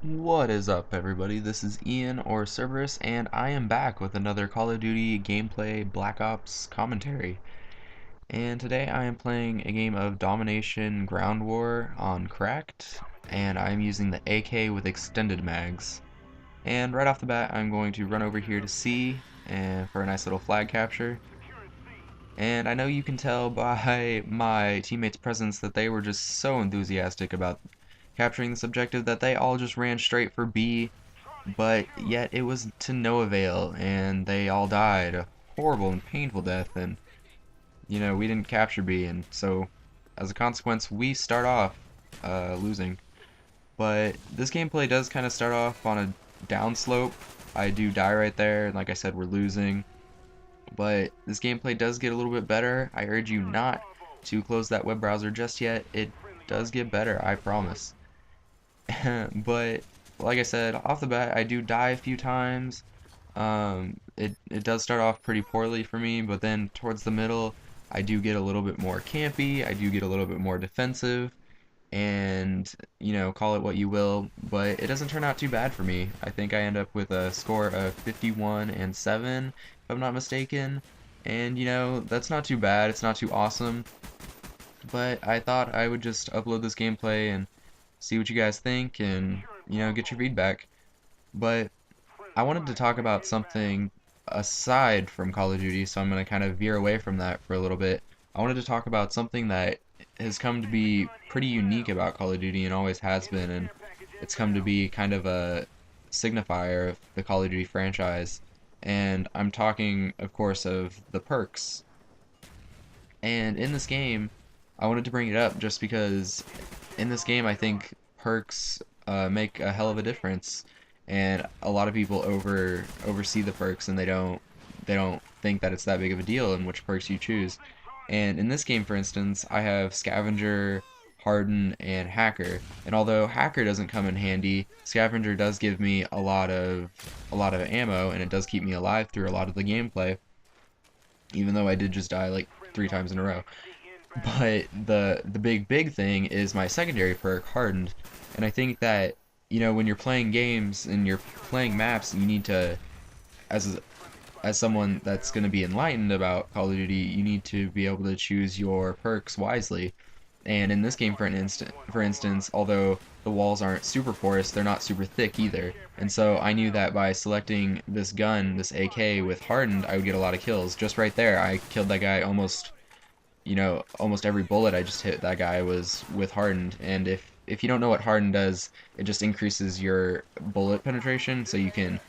What is up, everybody? This is Ian or Cerberus, and I am back with another Call of Duty gameplay Black Ops commentary. And today I am playing a game of Domination Ground War on Cracked, and I'm using the AK with extended mags. And right off the bat, I'm going to run over here to C and for a nice little flag capture. And I know you can tell by my teammates' presence that they were just so enthusiastic about capturing this objective that they all just ran straight for B, but yet it was to no avail, and they all died a horrible and painful death, and we didn't capture B, and so as a consequence we start off losing. But this gameplay does kind of start off on a downslope. I do die right there, and like I said, we're losing. But this gameplay does get a little bit better. I urge you not to close that web browser just yet. It does get better, I promise. But like I said, off the bat, I do die a few times. It does start off pretty poorly for me, but then towards the middle, I do get a little bit more campy. I do get a little bit more defensive, and call it what you will, but it doesn't turn out too bad for me. I think I end up with a score of 51-7, if I'm not mistaken, and that's not too bad. It's not too awesome, but I thought I would just upload this gameplay and see what you guys think and get your feedback. But I wanted to talk about something aside from Call of Duty, so I'm going to kind of veer away from that for a little bit. I wanted to talk about something that has come to be pretty unique about Call of Duty and always has been, and it's come to be kind of a signifier of the Call of Duty franchise. And I'm talking, of course, of the perks. And in this game, I wanted to bring it up just because in this game I think perks make a hell of a difference, and a lot of people oversee the perks, and they don't think that it's that big of a deal in which perks you choose. And in this game, for instance, I have Scavenger, Harden, and Hacker. And although Hacker doesn't come in handy, Scavenger does give me a lot of ammo, and it does keep me alive through a lot of the gameplay, even though I did just die like 3 times in a row. But the big thing is my secondary perk, Hardened. And I think that, when you're playing games and you're playing maps, you need to, as someone that's going to be enlightened about Call of Duty, you need to be able to choose your perks wisely. And in this game, for instance, although the walls aren't super porous, they're not super thick either. And so I knew that by selecting this gun, this AK with Hardened, I would get a lot of kills. Just right there, I killed that guy almost every bullet I just hit that guy was with Hardened. And if you don't know what Hardened does, it just increases your bullet penetration, so you can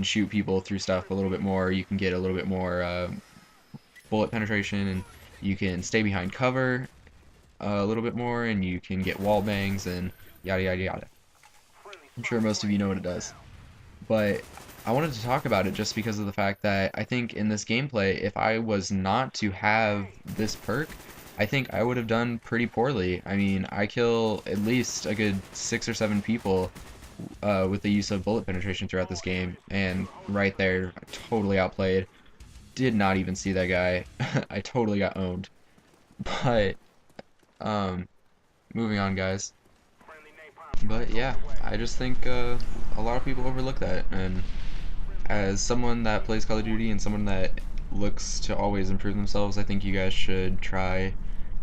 shoot people through stuff a little bit more. You can get a little bit more bullet penetration, and you can stay behind cover a little bit more, and you can get wall bangs and yada yada yada. I'm sure most of you know what it does, but I wanted to talk about it just because of the fact that I think in this gameplay, if I was not to have this perk, I think I would have done pretty poorly. I mean, I kill at least a good 6 or 7 people with the use of bullet penetration throughout this game, and right there, I totally outplayed. Did not even see that guy. I totally got owned. But, moving on, guys. But yeah, I just think a lot of people overlook that, and as someone that plays Call of Duty and someone that looks to always improve themselves, I think you guys should try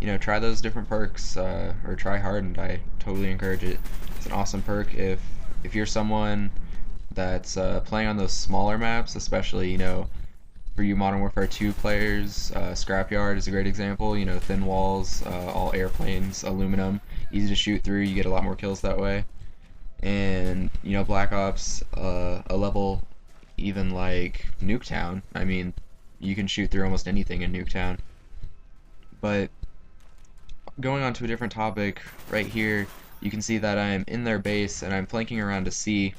those different perks, or try Hardened. I totally encourage it. It's an awesome perk if you're someone that's playing on those smaller maps, especially, for you Modern Warfare 2 players. Scrapyard is a great example. Thin walls, all airplanes, aluminum, easy to shoot through. You get a lot more kills that way. And Black Ops, a level even like Nuketown. I mean, you can shoot through almost anything in Nuketown. But going on to a different topic, right here, you can see that I'm in their base and I'm flanking around to C,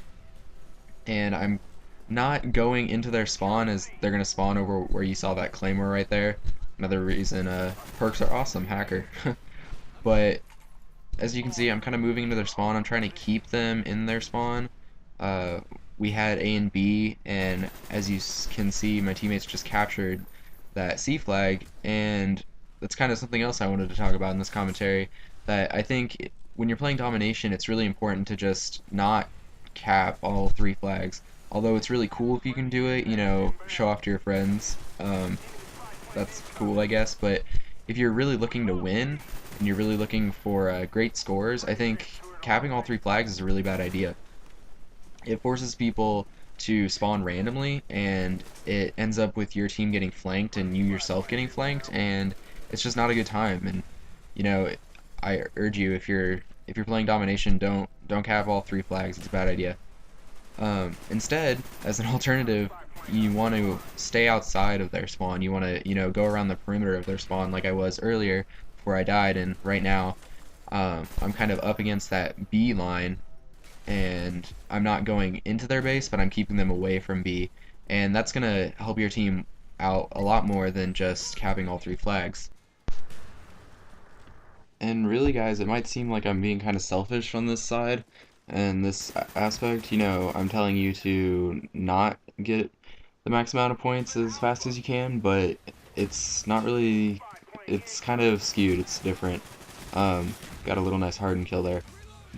and I'm not going into their spawn, as they're going to spawn over where you saw that claymore right there. Another reason perks are awesome, Hacker. But as you can see, I'm kind of moving into their spawn. I'm trying to keep them in their spawn. We had A and B, and as you can see, my teammates just captured that C flag, and that's kind of something else I wanted to talk about in this commentary, that I think when you're playing Domination, it's really important to just not cap all 3 flags. Although it's really cool if you can do it, you know, show off to your friends. That's cool, I guess. But if you're really looking to win and you're really looking for great scores, I think capping all 3 flags is a really bad idea. It forces people to spawn randomly, and it ends up with your team getting flanked and you yourself getting flanked, and it's just not a good time. And you know, I urge you, if you're playing Domination, don't cap all 3 flags. It's a bad idea. Instead, as an alternative, you want to stay outside of their spawn. You want to, you know, go around the perimeter of their spawn like I was earlier before I died, and right now I'm kind of up against that B line, and I'm not going into their base, but I'm keeping them away from B, and that's going to help your team out a lot more than just capping all 3 flags. And really, guys, it might seem like I'm being kind of selfish on this side and this aspect. You know, I'm telling you to not get the max amount of points as fast as you can, but it's not really, it's kind of skewed, it's different. Got a little nice hardened kill there.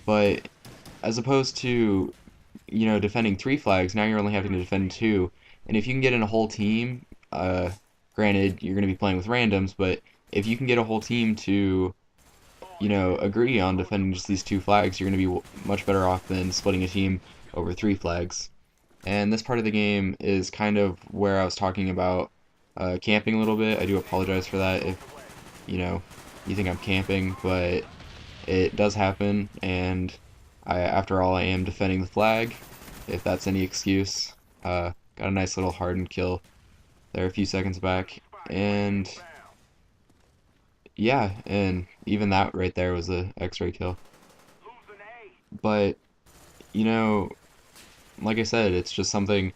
But as opposed to, you know, defending 3 flags, now you're only having to defend 2. And if you can get in a whole team, granted, you're going to be playing with randoms, but if you can get a whole team to, you know, agree on defending just these 2 flags, you're going to be much better off than splitting a team over 3 flags. And this part of the game is kind of where I was talking about camping a little bit. I do apologize for that if, you know, you think I'm camping, but it does happen, and after all, I am defending the flag, if that's any excuse. Got a nice little hardened kill there a few seconds back, and yeah, and even that right there was a X-ray kill. But, you know, like I said, it's just something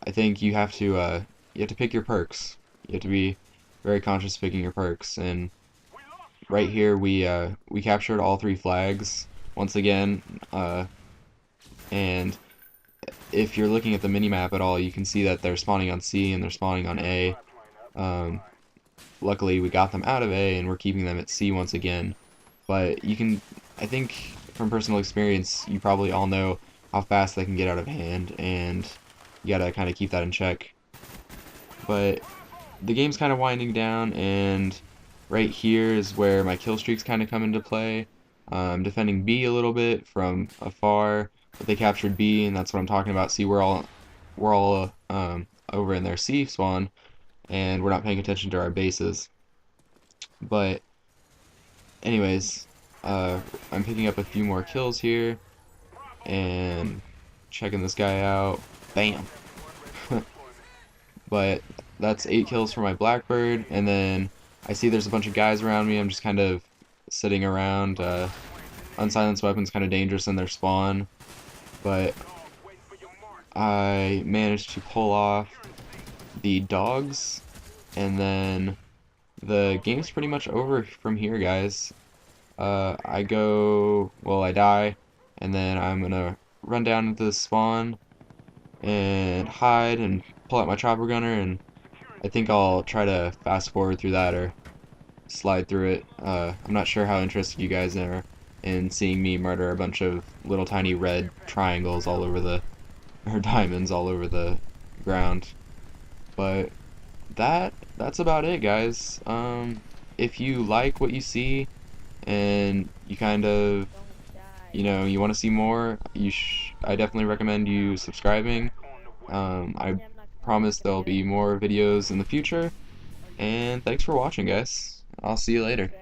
I think you have to pick your perks. You have to be very conscious of picking your perks, and right here we captured all 3 flags once again, and if you're looking at the minimap at all, you can see that they're spawning on C and they're spawning on A. Luckily, we got them out of A, and we're keeping them at C once again. But you can, I think, from personal experience, you probably all know how fast they can get out of hand, and you gotta kind of keep that in check. But the game's kind of winding down, and right here is where my kill streaks kind of come into play. I'm defending B a little bit from afar, but they captured B, and that's what I'm talking about. See, we're all over in their C spawn, and we're not paying attention to our bases. But anyways, I'm picking up a few more kills here, and checking this guy out. Bam! But that's 8 kills for my Blackbird, and then I see there's a bunch of guys around me. I'm just kind of sitting around. Unsilenced weapons kind of dangerous in their spawn, but I managed to pull off the dogs, and then the game's pretty much over from here, guys. I die, and then I'm gonna run down into the spawn and hide and pull out my chopper gunner, and I think I'll try to fast forward through that or slide through it. I'm not sure how interested you guys are in seeing me murder a bunch of little tiny red triangles all over or diamonds all over the ground. But that's about it, guys. If you like what you see and you kind of, you know, you want to see more, I definitely recommend you subscribing. I promise there'll be more videos in the future, and thanks for watching, guys. I'll see you later.